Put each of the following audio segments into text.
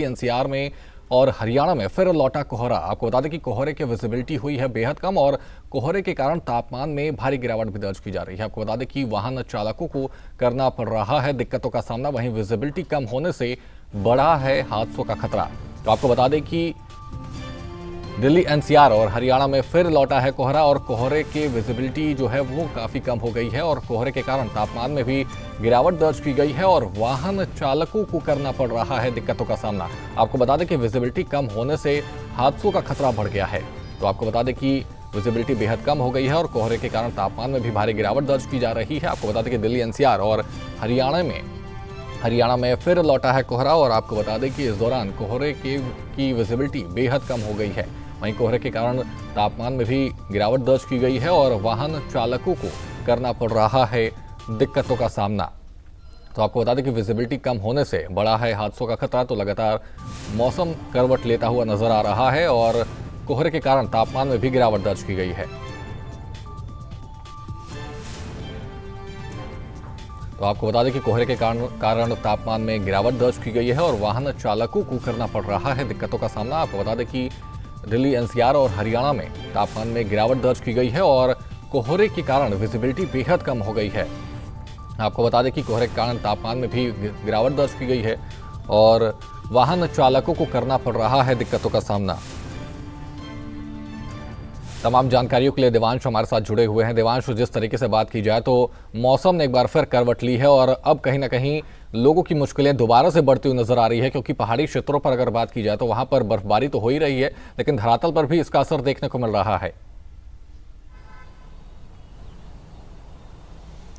NCR में और हरियाणा में फिर लौटा कोहरा। आपको बता दें कि कोहरे की विजिबिलिटी हुई है बेहद कम और कोहरे के कारण तापमान में भारी गिरावट भी दर्ज की जा रही है। आपको बता दें कि वाहन चालकों को करना पड़ रहा है दिक्कतों का सामना, वहीं विजिबिलिटी कम होने से बढ़ा है हादसों का खतरा। तो आपको बता दें कि दिल्ली एनसीआर और हरियाणा में फिर लौटा है कोहरा और कोहरे की विजिबिलिटी जो है वो काफ़ी कम हो गई है और कोहरे के कारण तापमान में भी गिरावट दर्ज की गई है और वाहन चालकों को करना पड़ रहा है दिक्कतों का सामना। आपको बता दें कि विजिबिलिटी कम होने से हादसों का खतरा बढ़ गया है। तो आपको बता दें कि विजिबिलिटी बेहद कम हो गई है और कोहरे के कारण तापमान में भी भारी गिरावट दर्ज की जा रही है। आपको बता दें कि दिल्ली एनसीआर और हरियाणा में फिर लौटा है कोहरा और आपको बता दें कि इस दौरान कोहरे की विजिबिलिटी बेहद कम हो गई है। वहीं कोहरे के कारण तापमान में भी गिरावट दर्ज की गई है और वाहन चालकों को करना पड़ रहा है दिक्कतों का सामना। तो आपको बता दें कि विजिबिलिटी कम होने से बड़ा है हादसों का खतरा। तो लगातार मौसम करवट लेता हुआ नजर आ रहा है और कोहरे के कारण तापमान में भी गिरावट दर्ज की गई है। तो आपको बता दें कि कोहरे के कारण तापमान में गिरावट दर्ज की गई है और वाहन चालकों को करना पड़ रहा है दिक्कतों का सामना। आपको बता दें कि दिल्ली एनसीआर और हरियाणा में तापमान में गिरावट दर्ज की गई है और कोहरे के कारण विजिबिलिटी बेहद कम हो गई है। आपको बता दें कि कोहरे के कारण तापमान में भी गिरावट दर्ज की गई है और वाहन चालकों को करना पड़ रहा है दिक्कतों का सामना। तमाम जानकारियों के लिए देवांश हमारे साथ जुड़े हुए हैं। देवांश, जिस तरीके से बात की जाए तो मौसम ने एक बार फिर करवट ली है और अब कहीं ना कहीं लोगों की मुश्किलें दोबारा से बढ़ती हुई नजर आ रही है, क्योंकि पहाड़ी क्षेत्रों पर अगर बात की जाए तो वहां पर बर्फबारी तो हो ही रही है, लेकिन धरातल पर भी इसका असर देखने को मिल रहा है।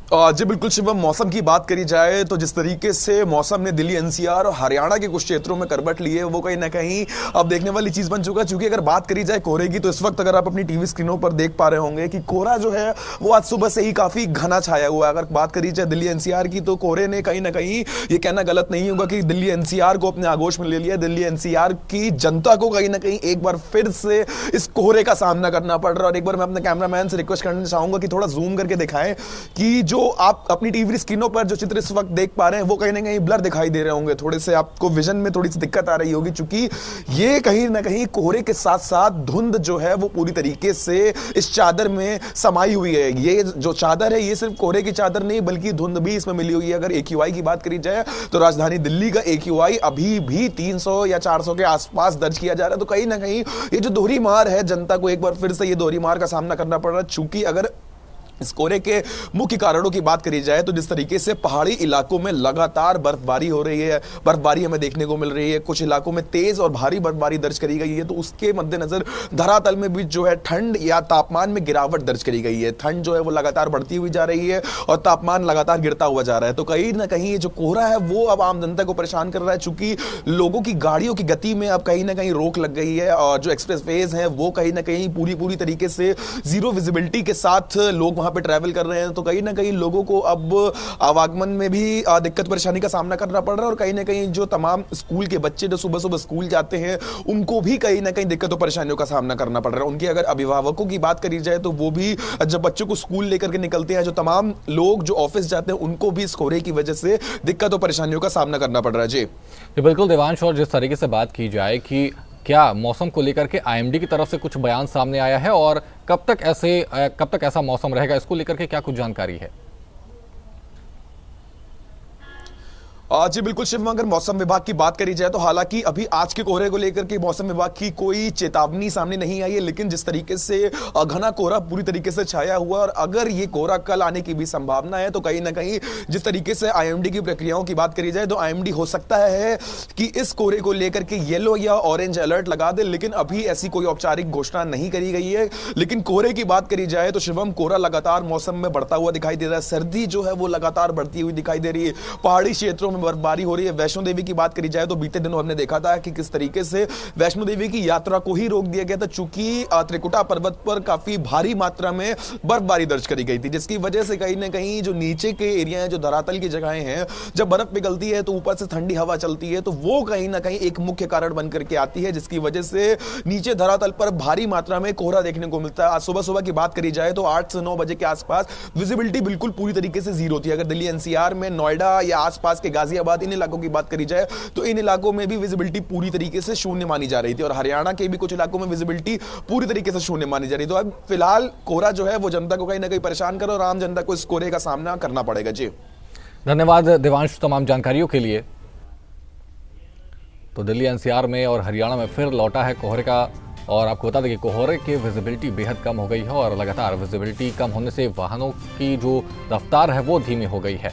जी बिल्कुल शिवम, मौसम की बात करी जाए तो जिस तरीके से मौसम ने दिल्ली एनसीआर और हरियाणा के कुछ क्षेत्रों में करवट ली है वो कहीं ना कहीं अब देखने वाली चीज बन चुका है। क्योंकि अगर बात करी जाए कोहरे की तो इस वक्त अगर आप अपनी टीवी स्क्रीनों पर देख पा रहे होंगे कि कोहरा जो है वो आज सुबह से ही काफी घना छाया हुआ है। अगर बात करी जाए दिल्ली एनसीआर की तो कोहरे ने कहीं ना कहीं, ये कहना गलत नहीं होगा कि दिल्ली एनसीआर को अपने आगोश में ले लिया। दिल्ली एनसीआर की जनता को कहीं ना कहीं एक बार फिर से इस कोहरे का सामना करना पड़ रहा है। और एक बार मैं अपने कैमरामैन से रिक्वेस्ट करना चाहूंगा कि थोड़ा जूम करके दिखाएं कि जो आप अपनी टीवी स्क्रीनों पर जो चित्र इस वक्त देख पा रहे हैं वो कहीं ना कहीं ब्लर दिखाई दे रहे होंगे, थोड़े से आपको विजन में थोड़ी सी दिक्कत आ रही होगी, क्योंकि ये कहीं ना कहीं कोहरे के साथ साथ धुंध जो है वो पूरी तरीके से इस चादर में समाई हुई है। ये जो चादर है ये सिर्फ कोहरे की चादर नहीं बल्कि धुंध भी इसमें मिली हुई है। अगर AQI की बात करी जाए तो राजधानी दिल्ली का AQI अभी भी 300 या 400 के आसपास दर्ज किया जा रहा है। तो कहीं ना कहीं ये जो दोहरी मार है, जनता को एक बार फिर से ये दोहरी मार का सामना करना पड़ रहा है। चूंकि अगर इस कोहरे के मुख्य कारणों की बात करी जाए तो जिस तरीके से पहाड़ी इलाकों में लगातार बर्फबारी हो रही है, बर्फबारी हमें देखने को मिल रही है, कुछ इलाकों में तेज और भारी बर्फबारी दर्ज करी गई है, तो उसके मद्देनजर धरातल में भी जो है ठंड या तापमान में गिरावट दर्ज करी गई है। ठंड जो है वो लगातार बढ़ती हुई जा रही है और तापमान लगातार गिरता हुआ जा रहा है। तो कहीं ना कहीं ये जो कोहरा है वो अब आम जनता को परेशान कर रहा है, चूंकि लोगों की गाड़ियों की गति में अब कहीं ना कहीं रोक लग गई है और जो एक्सप्रेस वेज है वो कहीं ना कहीं पूरी तरीके से जीरो विजिबिलिटी के साथ लोग पे ट्रैवल कर रहे हैं। तो कहीं ना कहीं लोगों को अब आवागमन में भी दिक्कत परेशानी का सामना करना पड़ रहा है और कहीं ना कहीं जो तमाम स्कूल के बच्चे जो सुबह सुबह स्कूल जाते हैं उनको भी कहीं ना कहीं दिक्कतों परेशानियों का सामना करना पड़ रहा है। उनके अगर अभिभावकों की बात करी जाए तो वो भी जब बच्चों को स्कूल लेकर के निकलते हैं, जो तमाम लोग जो ऑफिस जाते हैं उनको भी इस कोहरे की वजह से दिक्कतों परेशानियों का सामना करना पड़ रहा है। जी बिल्कुल देवांश, और जिस तरीके से बात की जाए कि क्या मौसम को लेकर के IMD की तरफ से कुछ बयान सामने आया है और कब तक ऐसा मौसम रहेगा, इसको लेकर के क्या कुछ जानकारी है? जी बिल्कुल शिवम, अगर मौसम विभाग की बात करी जाए तो हालांकि अभी आज के कोहरे को लेकर के मौसम विभाग की कोई चेतावनी सामने नहीं आई है, लेकिन जिस तरीके से घना कोहरा पूरी तरीके से छाया हुआ और अगर ये कोहरा कल आने की भी संभावना है तो कहीं ना कहीं जिस तरीके से IMD की प्रक्रियाओं की बात करी जाए तो IMD हो सकता है कि इस कोहरे को लेकर के येलो या ऑरेंज अलर्ट लगा दे, लेकिन अभी ऐसी कोई औपचारिक घोषणा नहीं करी गई है। लेकिन कोहरे की बात करी जाए तो शिवम, कोहरा लगातार मौसम में बढ़ता हुआ दिखाई दे रहा है, सर्दी जो है वो लगातार बढ़ती हुई दिखाई दे रही है, पहाड़ी क्षेत्रों बर्फबारी हो रही है। वैष्णो देवी की बात करी जाए तो बीते दिनों हमने देखा था कि किस तरीके से वैष्णो देवी की यात्रा को ही रोक दिया गया था, चूंकि त्रिकुटा पर्वत पर काफी भारी मात्रा में बर्फबारी दर्ज करी गई थी, जिसकी वजह से कहीं ना कहीं जो नीचे के एरिया है, जो धरातल की जगहें हैं, जब बर्फ पिघलती है तो ऊपर से ठंडी हवा चलती है, तो वो कहीं ना कहीं एक मुख्य कारण बनकर के आती है, जिसकी वजह से नीचे धरातल पर भारी मात्रा में कोहरा देखने को मिलता है। आज सुबह सुबह की बात करी जाए तो 8 से 9 बजे के आसपास विजिबिलिटी बिल्कुल पूरी तरीके से जीरो थी। अगर दिल्ली NCR में नोएडा या आसपास के गाजियाबाद, इन इलाकों की बात करी जाए तो इन इलाकों में भी विजिबिलिटी पूरी तरीके से शून्य मानी जा रही थी और हरियाणा के भी कुछ इलाकों में विजिबिलिटी पूरी तरीके से शून्य मानी जा रही। तो अब फिलहाल कोहरा जो है वो जनता को कहीं ना कहीं परेशान कर और आम जनता को इस कोहरे का सामना करना पड़ेगा। जी धन्यवाद देवांश तमाम जानकारियों के लिए। तो दिल्ली एनसीआर में और हरियाणा में फिर लौटा है कोहरे का, और आपको बता दें कि कोहरे की विजिबिलिटी बेहद कम हो गई है और लगातार विजिबिलिटी कम होने से वाहनों की जो रफ्तार है वो धीमी हो गई है।